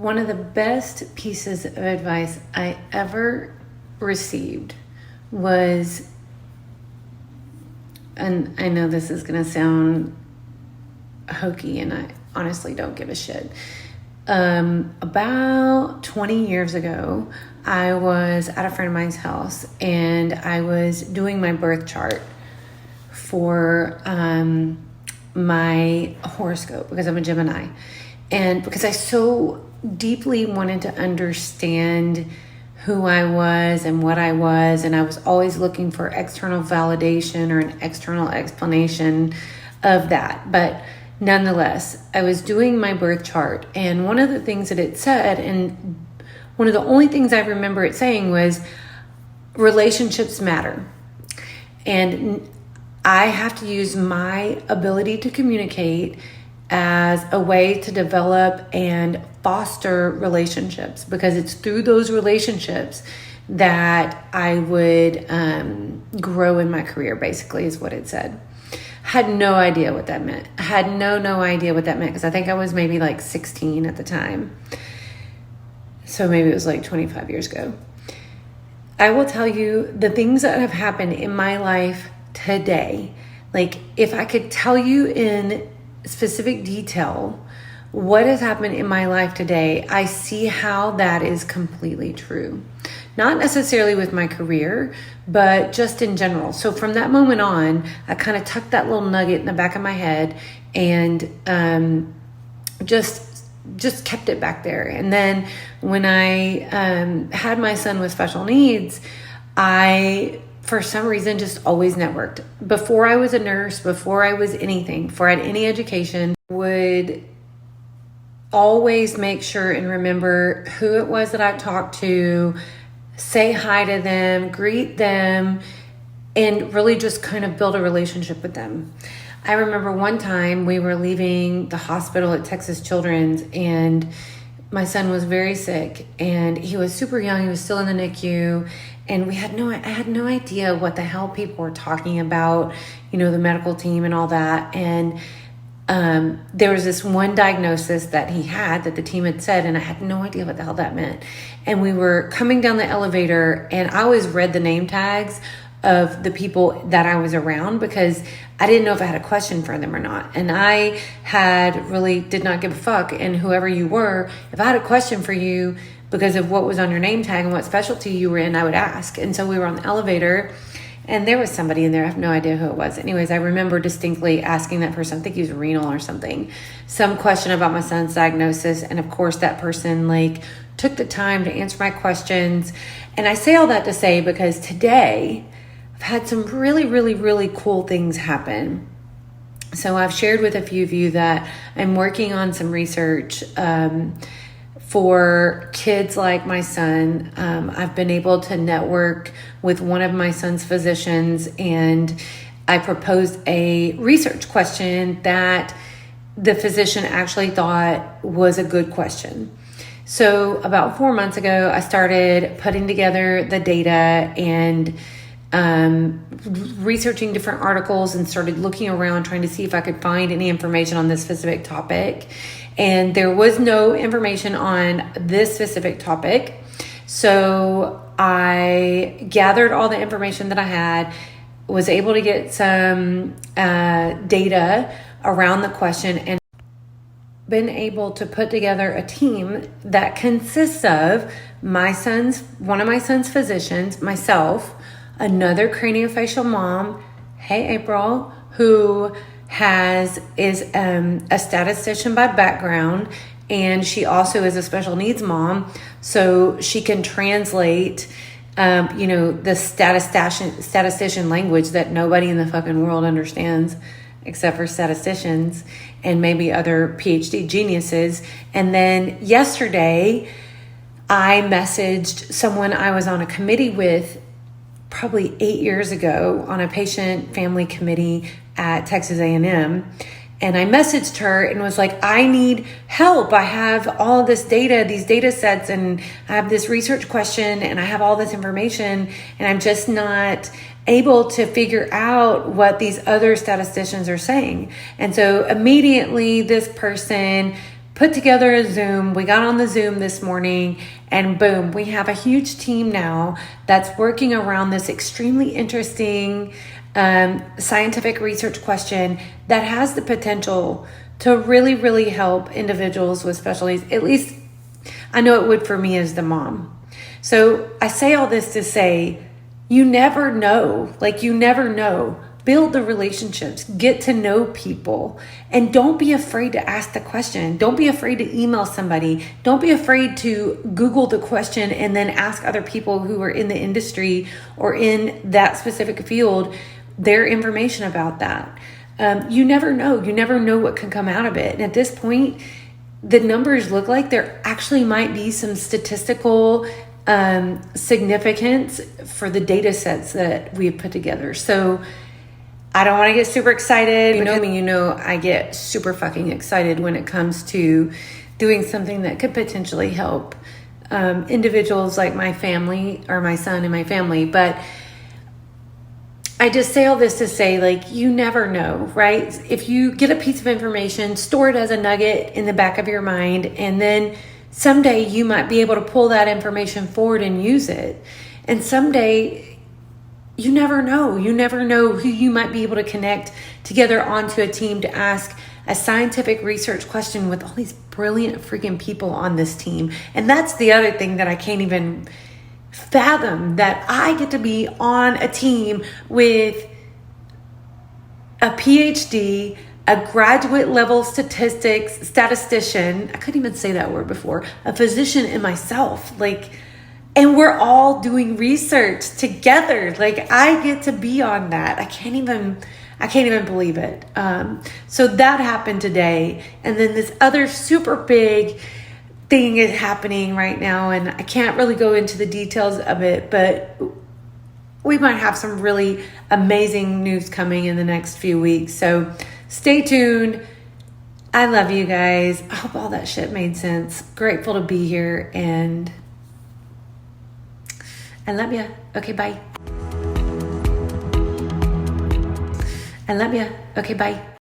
One of the best pieces of advice I ever received was, and I know this is going to sound hokey and I honestly don't give a shit. About 20 years ago, I was at a friend of mine's house and I was doing my birth chart for my horoscope because I'm a Gemini. And because I so deeply wanted to understand who I was and what I was, and I was always looking for external validation or an external explanation of that. But nonetheless, I was doing my birth chart, and one of the things that it said, and one of the only things I remember it saying was, relationships matter. And I have to use my ability to communicate as a way to develop and foster relationships, because it's through those relationships that I would grow in my career, basically, is what it said. Had no idea what that meant. I had no idea what that meant, because I think I was maybe like 16 at the time. So maybe it was like 25 years ago. I will tell you the things that have happened in my life today. Like, if I could tell you in specific detail what has happened in my life today, I see how that is completely true. Not necessarily with my career, but just in general. So from that moment on, I kind of tucked that little nugget in the back of my head and just kept it back there. And then when I had my son with special needs, I, for some reason, just always networked. Before I was a nurse, before I was anything, before I had any education, would always make sure and remember who it was that I talked to, say hi to them, greet them, and really just kind of build a relationship with them. I remember one time we were leaving the hospital at Texas Children's, and my son was very sick, and he was super young. He was still in the NICU, and I had no idea what the hell people were talking about, the medical team and all that. And there was this one diagnosis that he had that the team had said, and I had no idea what the hell that meant. And we were coming down the elevator, and I always read the name tags of the people that I was around, because I didn't know if I had a question for them or not. And I did not give a fuck. And whoever you were, if I had a question for you because of what was on your name tag and what specialty you were in, I would ask. And so we were on the elevator, and there was somebody in there. I have no idea who it was. Anyways, I remember distinctly asking that person, I think he was renal or something, some question about my son's diagnosis. And of course, that person took the time to answer my questions. And I say all that to say, because today I've had some really, really, really cool things happen. So I've shared with a few of you that I'm working on some research for kids like my son. I've been able to network with one of my son's physicians, and I proposed a research question that the physician actually thought was a good question. So about 4 months ago, I started putting together the data and researching different articles, and started looking around trying to see if I could find any information on this specific topic. And there was no information on this specific topic. So I gathered all the information that I had, was able to get some data around the question, and been able to put together a team that consists of one of my son's physicians, myself, another craniofacial mom, hey April, who is a statistician by background, and she also is a special needs mom, so she can translate the statistician language that nobody in the fucking world understands except for statisticians and maybe other PhD geniuses. And then yesterday I messaged someone I was on a committee with probably 8 years ago, on a patient family committee at Texas A&M. And I messaged her and was like, I need help. I have all this data, these data sets, and I have this research question, and I have all this information, and I'm just not able to figure out what these other statisticians are saying. And so immediately this person put together a Zoom. We got on the Zoom this morning, and boom, we have a huge team now that's working around this extremely interesting scientific research question that has the potential to really, really help individuals with special needs. At least I know it would for me as the mom. So I say all this to say, you never know. Like, you never know. Build the relationships, get to know people, and don't be afraid to ask the question. Don't be afraid to email somebody. Don't be afraid to Google the question and then ask other people who are in the industry or in that specific field their information about that. You never know. You never know what can come out of it. And at this point, the numbers look like there actually might be some statistical significance for the data sets that we've put together. So I don't want to get super excited. You know me, you know I get super fucking excited when it comes to doing something that could potentially help individuals like my family or my son and my family. But I just say all this to say, like, you never know, right? If you get a piece of information, store it as a nugget in the back of your mind, and then someday you might be able to pull that information forward and use it. And someday, you never know. You never know who you might be able to connect together onto a team to ask a scientific research question with all these brilliant freaking people on this team. And that's the other thing that I can't even fathom, that I get to be on a team with a PhD, a graduate level statistician. I couldn't even say that word before. A physician, and myself. And we're all doing research together. Like, I get to be on that. I can't even believe it. So that happened today. And then this other super big thing is happening right now. And I can't really go into the details of it, but we might have some really amazing news coming in the next few weeks. So stay tuned. I love you guys. I hope all that shit made sense. Grateful to be here, and I love you. Okay, bye. I love you. Okay, bye.